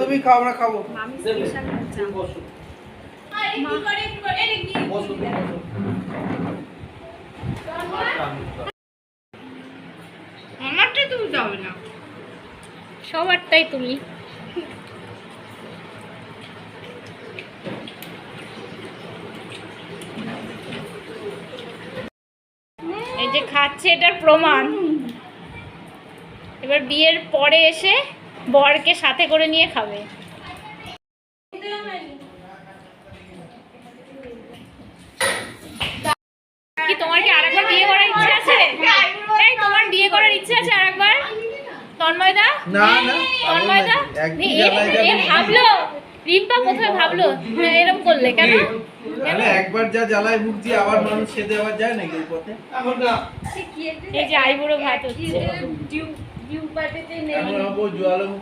তুমি খাও আমরা খাবো। মামি স্পেশাল চা। বসো আরে কি করে এর গিয়ে বসো আমারটা তুমি যাবে না, সবারটাই তুমি। এই যে খাচ্ছে এটার প্রমাণ। এবার বিয়ের পরে এসে বরকে সাথে করে নিয়ে খাবে। কি তোমার কি আরেকবার বিয়ে করার ইচ্ছে আছে? এই তোমার বিয়ে করার ইচ্ছে আছে আরেকবার? তন্ময়দা না তন্ময়দা এ ভাবলো, রিম্পা কোথায় ভাবলো এরকম করলে কেন? আরে একবার যা জ্বালায় ভুগছি আবার মানুষ খেতে আবার যায় নাকি এই পথে? এই যে আইবুড়ো ভাত হচ্ছে। আমরা হবো জোয়ালো